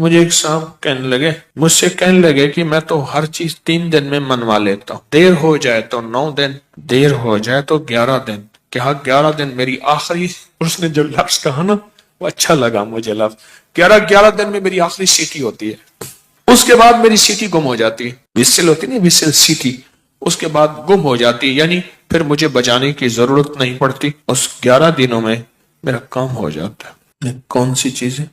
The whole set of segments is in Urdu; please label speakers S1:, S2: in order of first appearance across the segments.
S1: مجھے ایک صاحب مجھ سے کہنے لگے کہ میں تو ہر چیز 3 دن میں منوا لیتا ہوں، دیر ہو جائے تو 9 دن، دیر ہو جائے تو 11 دن۔ کہا 11 دن میری آخری، اس نے جو لفظ کہا نا وہ اچھا لگا مجھے لفظ، 11 دن میں میری آخری سیٹی ہوتی ہے، اس کے بعد میری سیٹی گم ہو جاتی ہے، وسل ہوتی نہیں، وسل سیٹی، اس کے بعد گم ہو جاتی ہے، یعنی پھر مجھے بجانے کی ضرورت نہیں پڑتی، اس 11 دنوں میں میرا کام ہو جاتا ہے۔ کون سی چیزیں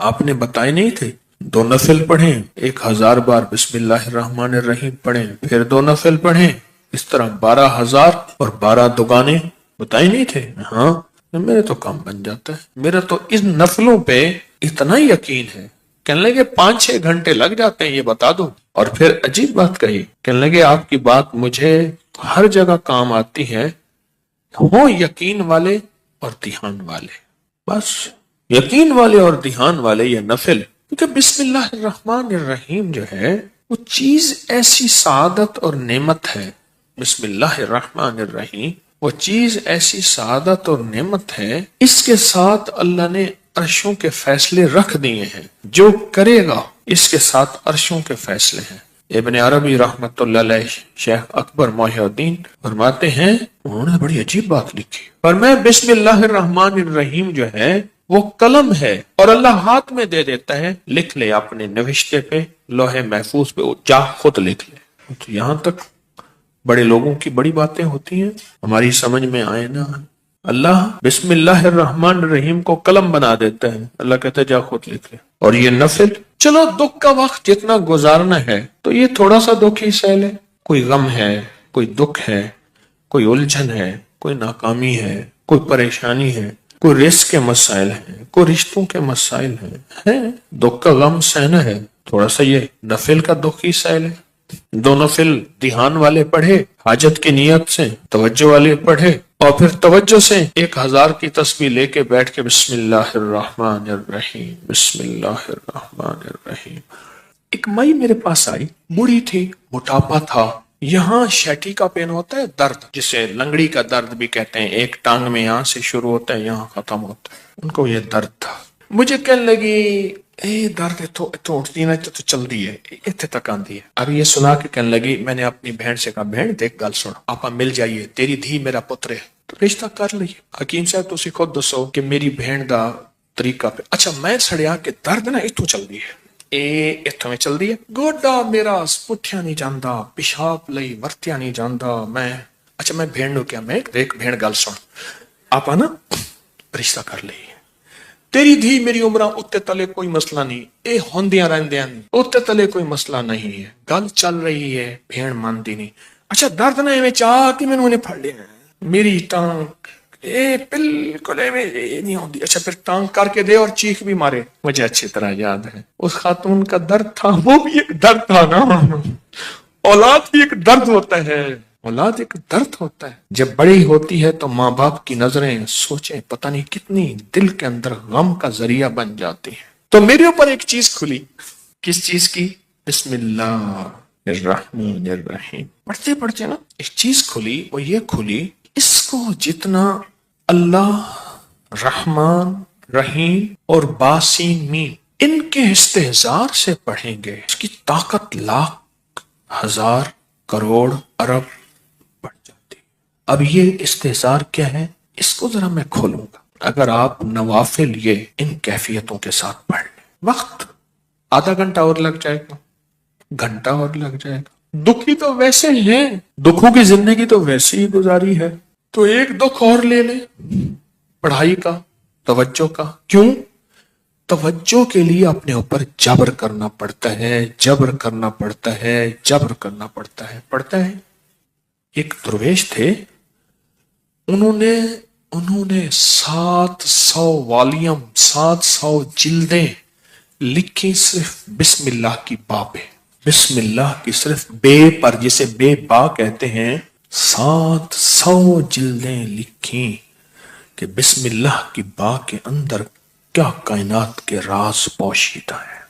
S1: آپ نے بتائے نہیں تھے؟ 2 نفل پڑھیں، 1000 بار بسم اللہ الرحمن الرحیم پڑھیں، پھر 2 نفل پڑھیں، اس طرح 12,000 اور 12 دگانے بتائے نہیں تھے؟ ہاں، میرے تو کام بن جاتا ہے، میرا تو ان نفلوں پہ اتنا یقین ہے۔ کہنے لگے 5-6 گھنٹے لگ جاتے ہیں، یہ بتا دو۔ اور پھر عجیب بات کہی، کہنے لگے آپ کی بات مجھے ہر جگہ کام آتی ہے، ہو یقین والے اور دھیان والے، بس یقین والے اور دھیان والے یہ نفل، کیونکہ بسم اللہ الرحمن الرحیم جو ہے وہ چیز ایسی سعادت اور نعمت ہے، بسم اللہ الرحمن الرحیم وہ چیز ایسی سعادت اور نعمت ہے، اس کے ساتھ اللہ نے عرشوں کے فیصلے رکھ دیے ہیں، جو کرے گا اس کے ساتھ عرشوں کے فیصلے ہیں۔ ابن عربی رحمت اللہ علیہ، شیخ اکبر محی الدین فرماتے ہیں، انہوں نے بڑی عجیب بات لکھی، پر میں بسم اللہ الرحمن الرحیم جو ہے وہ قلم ہے اور اللہ ہاتھ میں دے دیتا ہے، لکھ لے اپنے نوشتے پہ، لوح محفوظ پہ، جا خود لکھ لے۔ تو یہاں تک بڑے لوگوں کی بڑی باتیں ہوتی ہیں، ہماری سمجھ میں آئے نا، اللہ بسم اللہ الرحمن الرحیم کو قلم بنا دیتا ہے، اللہ کہتا ہے جا خود لکھ لے۔ اور یہ نفل، چلو دکھ کا وقت جتنا گزارنا ہے تو یہ تھوڑا سا دکھ ہی سہ لے، کوئی غم ہے، کوئی دکھ ہے، کوئی الجھن ہے، کوئی ناکامی ہے، کوئی پریشانی ہے، کوئی رزق کے مسائل ہیں، کوئی رشتوں کے مسائل ہیں، دکھ کا غم سہنا ہے، تھوڑا سا یہ نفل کا دکھ ہی سہ لے۔ 2 نفل دھیان والے پڑھے، حاجت کی نیت سے، توجہ والے پڑھے، اور پھر توجہ سے 1000 کی تسبیح لے کے بیٹھ کے بسم اللہ الرحمن الرحیم، بسم اللہ الرحمن الرحیم۔ ایک مائی میرے پاس آئی، بوڑھی تھی، موٹاپا تھا، یہاں شیٹی کا پین ہوتا ہے، درد جسے لنگڑی کا درد بھی کہتے ہیں، ایک ٹانگ میں یہاں سے شروع ہوتا ہے یہاں ختم ہوتا ہے، ان کو یہ درد تھا۔ مجھے کہنے لگی درد اتو اٹھتی نا تو چل دی ہے، اتنے تک آندی ہے۔ اب یہ سنا کے کہنے لگی، میں نے اپنی بہن سے کہا، بہن دیکھ گل سن، آپا مل جائیے، تیری دھی میرا پتر ہے، تو رشتہ کر لئیے۔ حکیم صاحب تسی خود دسو کہ میری بہن دا طریقہ پہ، اچھا میں سڑیا کہ درد نا اتو چل دی ہے، اتوں میں چل دی ہے، گوڈا میرا پٹھیا نہیں جاندا، پیشاب لئی ورتیا نہیں جاندا، اچھا میں بہن نو کیا، میں دیکھ بہن گل سن، آپا نا رشتہ کر لئیے، تیری دھی میری عمرہ اتے تلے کوئی مسئلہ نہیں، اے ہوندیاں رہندیاں اتے تلے کوئی مسئلہ نہیں ہے، گل چل رہی ہے، بہن مانتی نہیں۔ اچھا درد نہ ایویں چاہ کہ میں نے پھڑ لیا میری ٹانگ، بالکل ایویں نہیں ہوندی، اچھا پھر ٹانگ کر کے دے اور چیخ بھی مارے۔ مجھے اچھی طرح یاد ہے اس خاتون کا درد تھا، وہ بھی ایک درد تھا نا، اولاد بھی ایک درد ہوتا ہے، اولاد ایک درد ہوتا ہے۔ جب بڑی ہوتی ہے تو ماں باپ کی نظریں سوچیں پتہ نہیں کتنی دل کے اندر غم کا ذریعہ بن جاتی ہیں۔ تو میرے اوپر ایک چیز کھلی، کس چیز کی؟ بسم اللہ الرحمن الرحیم پڑھتے پڑھتے نا ایک چیز کھلی، وہ یہ کھلی، اس کو جتنا اللہ رحمان رحیم اور باسین میم ان کے استحضار سے پڑھیں گے، اس کی طاقت لاکھ، ہزار، کروڑ، ارب بڑھ جاتی۔ اب یہ استحضار کیا ہے، اس کو ذرا میں کھولوں گا۔ اگر آپ نوافل یہ ان کیفیتوں کے ساتھ پڑھ لیں، وقت آدھا گھنٹہ اور لگ جائے گا، گھنٹہ اور لگ جائے گا، دکھی تو ویسے ہیں، دکھوں کی زندگی تو ویسے ہی گزاری ہے، تو ایک دکھ اور لے لیں پڑھائی کا، توجہ کا۔ کیوں؟ توجہ کے لیے اپنے اوپر جبر کرنا پڑتا ہے، جبر کرنا پڑتا ہے، جبر کرنا پڑتا ہے، پڑتا ہے۔ ایک درویش تھے، انہوں نے 700 والیوم، 700 جلدیں لکھی صرف بسم اللہ کی با پہ، بسم اللہ کی صرف بے پر، جسے بے با کہتے ہیں، 700 جلدیں لکھی کہ بسم اللہ کی با کے اندر کیا کائنات کے راز پوشیدہ ہے۔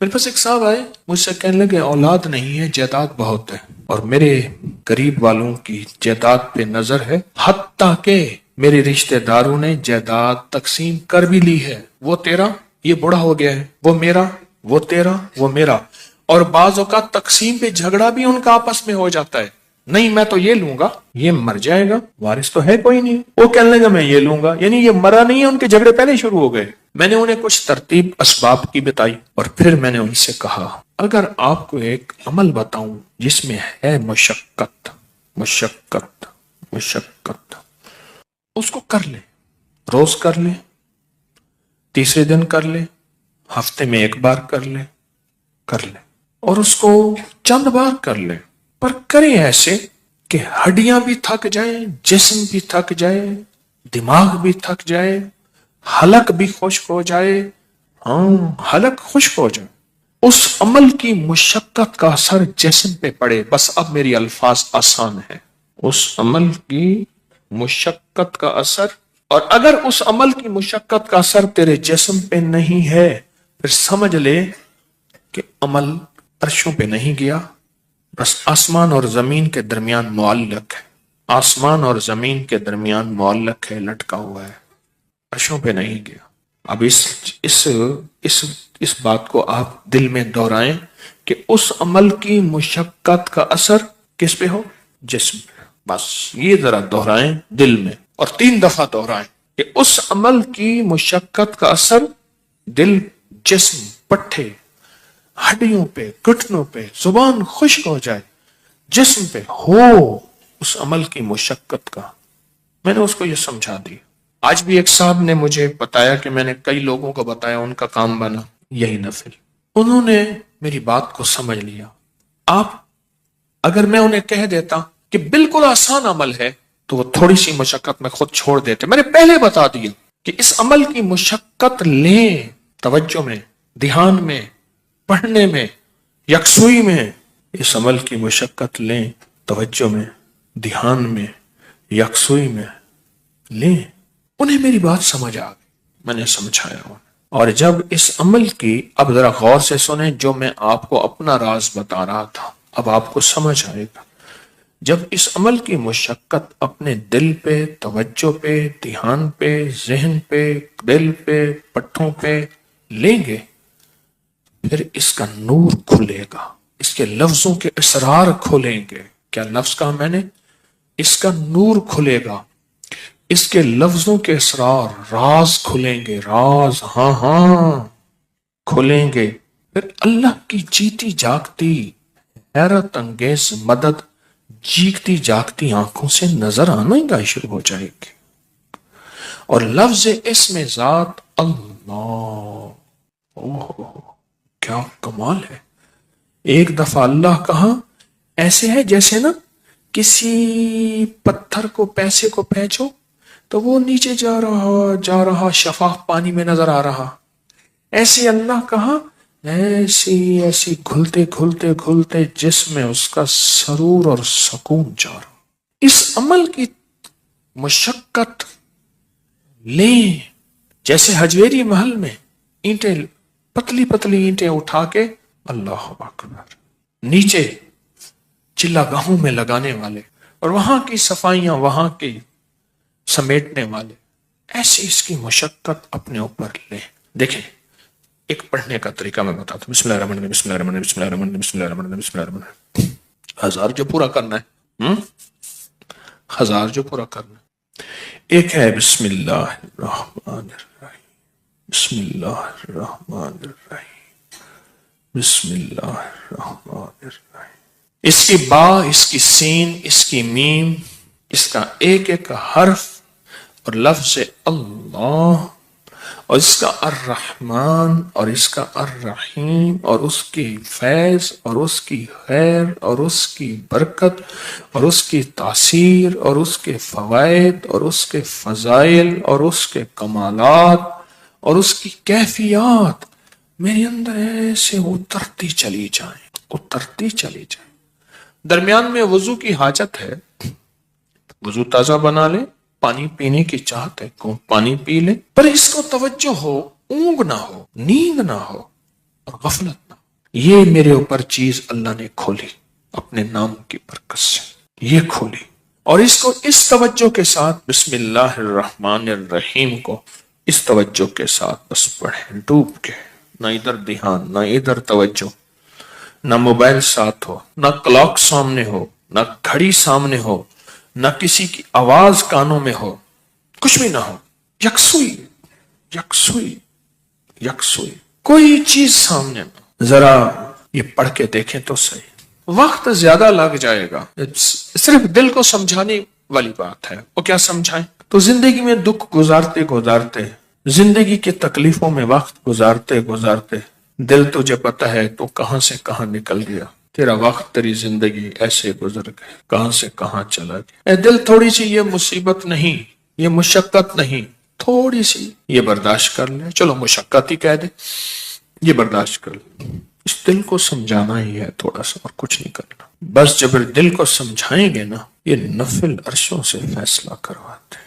S1: میرے پاس ایک صاحب آئے، مجھ سے کہنے لگے اولاد نہیں ہے، جائیداد بہت ہے، اور میرے قریب والوں کی جائیداد پہ نظر ہے، حتیٰ کہ میرے رشتہ داروں نے جائیداد تقسیم کر بھی لی ہے، وہ تیرا، یہ بڑا ہو گیا ہے، وہ میرا، وہ تیرا وہ میرا. اور بعض اوقات تقسیم پہ جھگڑا بھی ان کا آپس میں ہو جاتا ہے. نہیں میں تو یہ لوں گا, یہ مر جائے گا, وارث تو ہے کوئی نہیں, وہ کہنے لگا میں یہ لوں گا. یعنی یہ مرا نہیں ہے, ان کے جھگڑے پہلے شروع ہو گئے. میں نے انہیں کچھ ترتیب اسباب کی بتائی اور پھر میں نے ان سے کہا اگر آپ کو ایک عمل بتاؤں جس میں ہے مشقت مشقت مشقت, اس کو کر لیں, روز کر لیں, تیسرے دن کر لیں, ہفتے میں ایک بار کر لیں, اور اس کو چند بار کر لیں, پر کریں ایسے کہ ہڈیاں بھی تھک جائیں, جسم بھی تھک جائے, دماغ بھی تھک جائے, حلق بھی خشک ہو جائے. حلق خشک ہو جائے. اس عمل کی مشقت کا اثر جسم پہ پڑے. بس اب میری الفاظ آسان ہے. اس عمل کی مشقت کا اثر, اور اگر اس عمل کی مشقت کا اثر تیرے جسم پہ نہیں ہے پھر سمجھ لے کہ عمل عرشوں پہ نہیں گیا, بس آسمان اور زمین کے درمیان معلق ہے. آسمان اور زمین کے درمیان معلق ہے, لٹکا ہوا ہے, عرشوں پہ نہیں گیا. اب اس بات کو آپ دل میں دہرائیں کہ اس عمل کی مشقت کا اثر کس پہ ہو؟ جسم پہ. بس یہ ذرا دہرائیں دل میں, اور 3 دفعہ دہرائیں کہ اس عمل کی مشقت کا اثر دل, جسم, پٹھے, ہڈیوں پہ, گھٹنوں پہ, زبان خشک ہو جائے, جسم پہ ہو اس عمل کی مشقت کا. میں نے اس کو یہ سمجھا دی. آج بھی ایک صاحب نے مجھے بتایا کہ میں نے کئی لوگوں کو بتایا, ان کا کام بنا یہی نفل. انہوں نے میری بات کو سمجھ لیا. آپ اگر میں انہیں کہہ دیتا کہ بالکل آسان عمل ہے تو وہ تھوڑی سی مشقت میں خود چھوڑ دیتے. میں نے پہلے بتا دیا کہ اس عمل کی مشقت لیں, توجہ میں, دھیان میں, پڑھنے میں, یکسوئی میں. اس عمل کی مشقت لیں, توجہ میں, دھیان میں, یکسوئی میں لیں. انہیں میری بات سمجھ آ گئی. میں نے سمجھایا انہیں. اور جب اس عمل کی, اب ذرا غور سے سنیں جو میں آپ کو اپنا راز بتا رہا تھا, اب آپ کو سمجھ آئے گا. جب اس عمل کی مشقت اپنے دل پہ, توجہ پہ, دھیان پہ, ذہن پہ, دل پہ, پٹھوں پہ لیں گے, پھر اس کا نور کھلے گا, اس کے لفظوں کے اسرار کھلیں گے. کیا لفظ کہا میں نے؟ اس کا نور کھلے گا, اس کے لفظوں کے اسرار, راز کھلیں گے, راز, ہاں کھلیں گے. پھر اللہ کی جیتی جاگتی حیرت انگیز مدد جیگتی جاگتی آنکھوں سے نظر آنا ہی شروع ہو جائے گی. اور لفظ اسم ذات اللہ, کیا کمال ہے. ایک دفعہ اللہ کہا ایسے ہے جیسے نا کسی پتھر کو, پیسے کو پھینچو تو وہ نیچے جا رہا شفاف پانی میں نظر آ رہا. ایسے اللہ کہا ایسی گھلتے گھلتے گھلتے جسم میں اس کا سرور اور سکون جا رہا. اس عمل کی مشقت لیں, جیسے حجویری محل میں اینٹیں, پتلی پتلی اینٹیں اٹھا کے اللہ اکبر نیچے چلا گاہوں میں لگانے والے, اور وہاں کی صفائیاں وہاں کی سمیٹنے والے, ایسی اس کی مشقت اپنے اوپر لیں. دیکھیں ایک پڑھنے کا طریقہ میں بتاتا ہوں. بسم اللہ الرحمن الرحیم, بسم اللہ الرحمن الرحیم, بسم اللہ الرحمن الرحیم, بسم اللہ الرحمن الرحیم, بسم اللہ الرحمن الرحیم. 1000 جو پورا کرنا ہے, 1000 جو پورا کرنا ہے. ایک ہے بسم اللہ الرحمن الرحیم, بسم اللہ الرحمن الرحیم, بسم اللہ الرحمن الرحیم. اس کی با, اس کی سین, اس کی میم, اس کا ایک ایک حرف اور لفظ اللہ, اور اس کا الرحمن اور اس کا الرحیم, اور اس کی فیض اور اس کی خیر اور اس کی برکت اور اس کی تاثیر اور اس کے فوائد اور اس کے فضائل اور اس کے کمالات اور اس کی کیفیات میرے اندر ایسے اترتی چلی جائیں, اترتی چلی جائیں. درمیان میں وضو کی حاجت ہے, وضو تازہ بنا لے, پانی پینے کی چاہت ہے کو پانی پی لے, پر اس کو توجہ ہو, اونگ نہ ہو, نیند نہ ہو اور غفلت نہ ہو. یہ میرے اوپر چیز اللہ نے کھولی اپنے نام کی برکت سے, یہ کھولی. اور اس کو اس توجہ کے ساتھ بسم اللہ الرحمن الرحیم کو اس توجہ کے ساتھ بس پڑھیں ڈوب کے, نہ ادھر دھیان، نہ ادھر توجہ، نہ موبائل ساتھ ہو، نہ کلاک سامنے ہو، نہ گھڑی سامنے ہو، نہ کسی کی آواز کانوں میں ہو، کچھ بھی نہ ہو، یکسوئی یکسوئی یکسوئی، کوئی چیز سامنے نہ۔ ذرا یہ پڑھ کے دیکھیں تو صحیح، وقت زیادہ لگ جائے گا، صرف دل کو سمجھانے والی بات ہے۔ وہ کیا سمجھائیں؟ تو زندگی میں دکھ گزارتے گزارتے، زندگی کی تکلیفوں میں وقت گزارتے گزارتے دل تجھے پتہ ہے تو کہاں سے کہاں نکل گیا، تیرا وقت، تیری زندگی ایسے گزر گئے، کہاں سے کہاں چلا گیا۔ اے دل، تھوڑی سی یہ مصیبت نہیں، یہ مشقت نہیں، تھوڑی سی یہ برداشت کر لے، چلو مشقت ہی کہہ دے، یہ برداشت کر لے۔ اس دل کو سمجھانا ہی ہے تھوڑا سا، اور کچھ نہیں کرنا۔ بس جب دل کو سمجھائیں گے نا، یہ نفل عرشوں سے فیصلہ کرواتے ہیں۔